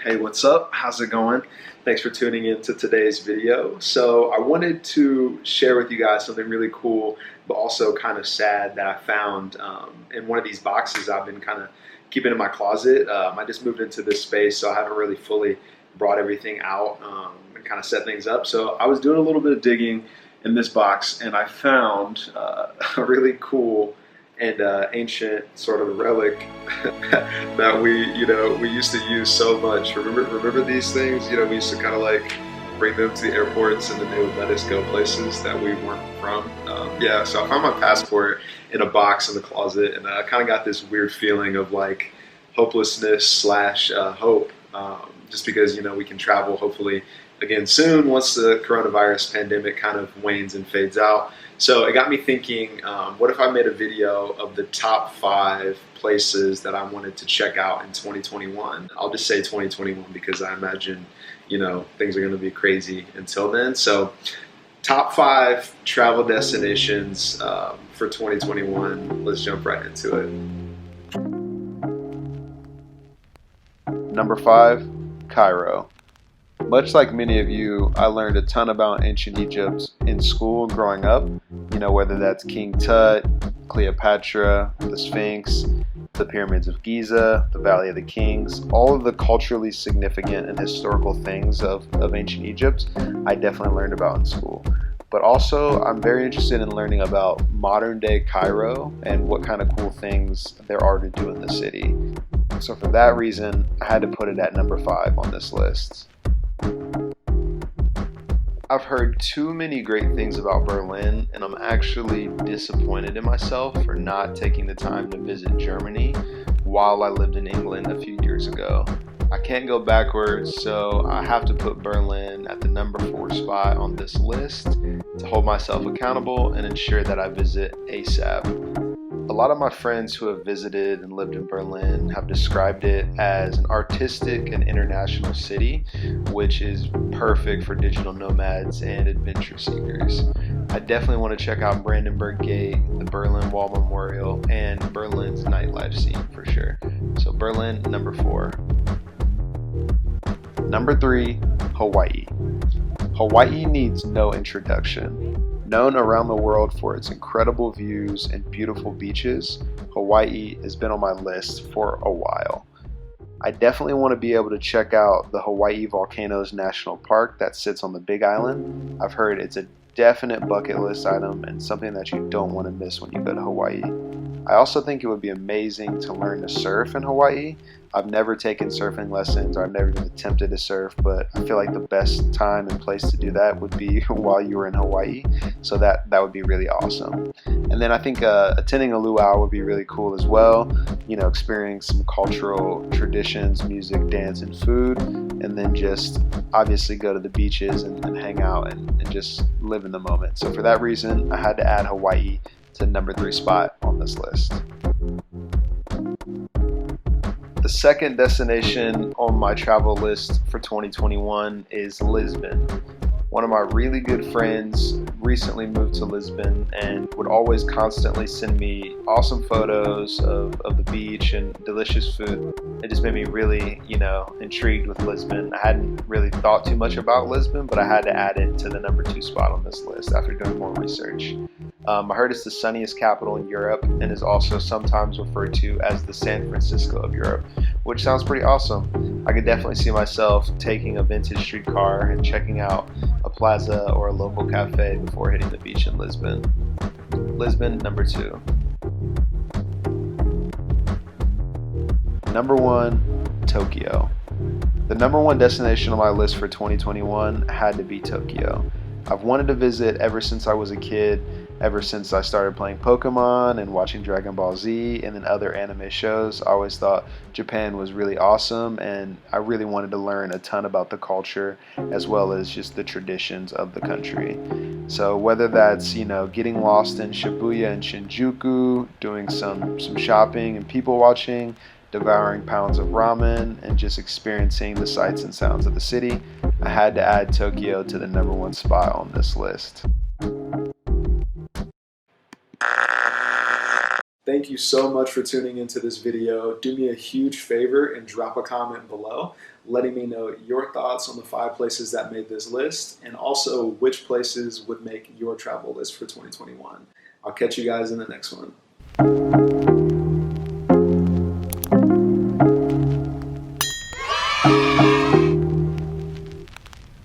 Hey, what's up? How's it going? Thanks for tuning in to today's video. So I wanted to share with you guys something really cool, but also kind of sad that I found in one of these boxes I've been kind of keeping in my closet. I just moved into this space, so I haven't really fully brought everything out and kind of set things up. So I was doing a little bit of digging in this box, and I found a really cool and ancient sort of relic that we used to use so much. Remember these things? We used to kind of like bring them to the airports, and then they would let us go places that we weren't from. Yeah, so I found my passport in a box in the closet, and I kind of got this weird feeling of like hopelessness slash hope, just because we can travel hopefully again soon once the coronavirus pandemic kind of wanes and fades out. So it got me thinking, what if I made a video of the top 5 places that I wanted to check out in 2021? I'll just say 2021 because I imagine, things are going to be crazy until then. So top 5 travel destinations for 2021. Let's jump right into it. Number 5, Cairo. Much like many of you, I learned a ton about ancient Egypt in school growing up, whether that's King Tut, Cleopatra, the Sphinx, the pyramids of Giza, the Valley of the Kings, all of the culturally significant and historical things of ancient Egypt, I definitely learned about in school. But also, I'm very interested in learning about modern day Cairo and what kind of cool things there are to do in the city. So for that reason, I had to put it at number 5 on this list. I've heard too many great things about Berlin, and I'm actually disappointed in myself for not taking the time to visit Germany while I lived in England a few years ago. I can't go backwards, so I have to put Berlin at the number 4 spot on this list to hold myself accountable and ensure that I visit ASAP. A lot of my friends who have visited and lived in Berlin have described it as an artistic and international city, which is perfect for digital nomads and adventure seekers. I definitely want to check out Brandenburg Gate, the Berlin Wall Memorial, and Berlin's nightlife scene for sure. So Berlin, number 4. Number 3, Hawaii. Hawaii needs no introduction. Known around the world for its incredible views and beautiful beaches, Hawaii has been on my list for a while. I definitely want to be able to check out the Hawaii Volcanoes National Park that sits on the Big Island. I've heard it's a definite bucket list item and something that you don't want to miss when you go to Hawaii. I also think it would be amazing to learn to surf in Hawaii. I've never taken surfing lessons, or I've never even attempted to surf, but I feel like the best time and place to do that would be while you were in Hawaii. So that would be really awesome. And then I think attending a luau would be really cool as well. Experiencing some cultural traditions, music, dance, and food, and then just obviously go to the beaches and hang out and just live in the moment. So for that reason, I had to add Hawaii to number 3 spot on this list. The second destination on my travel list for 2021 is Lisbon. One of my really good friends recently moved to Lisbon and would always constantly send me awesome photos of the beach and delicious food. It just made me really, intrigued with Lisbon. I hadn't really thought too much about Lisbon, but I had to add it to the number 2 spot on this list after doing more research. I heard it's the sunniest capital in Europe and is also sometimes referred to as the San Francisco of Europe, which sounds pretty awesome. I could definitely see myself taking a vintage streetcar and checking out a plaza or a local cafe before hitting the beach in Lisbon. Lisbon, number 2. Number 1, Tokyo. The number 1 destination on my list for 2021 had to be Tokyo. I've wanted to visit ever since I was a kid, ever since I started playing Pokemon and watching Dragon Ball Z and then other anime shows. I always thought Japan was really awesome, and I really wanted to learn a ton about the culture as well as just the traditions of the country. So whether that's, getting lost in Shibuya and Shinjuku, doing some shopping and people watching, devouring pounds of ramen, and just experiencing the sights and sounds of the city, I had to add Tokyo to the number 1 spot on this list. Thank thank you so much for tuning into this video. Do me a huge favor and drop a comment below, letting me know your thoughts on the 5 places that made this list, and also which places would make your travel list for 2021. I'll catch you guys in the next one.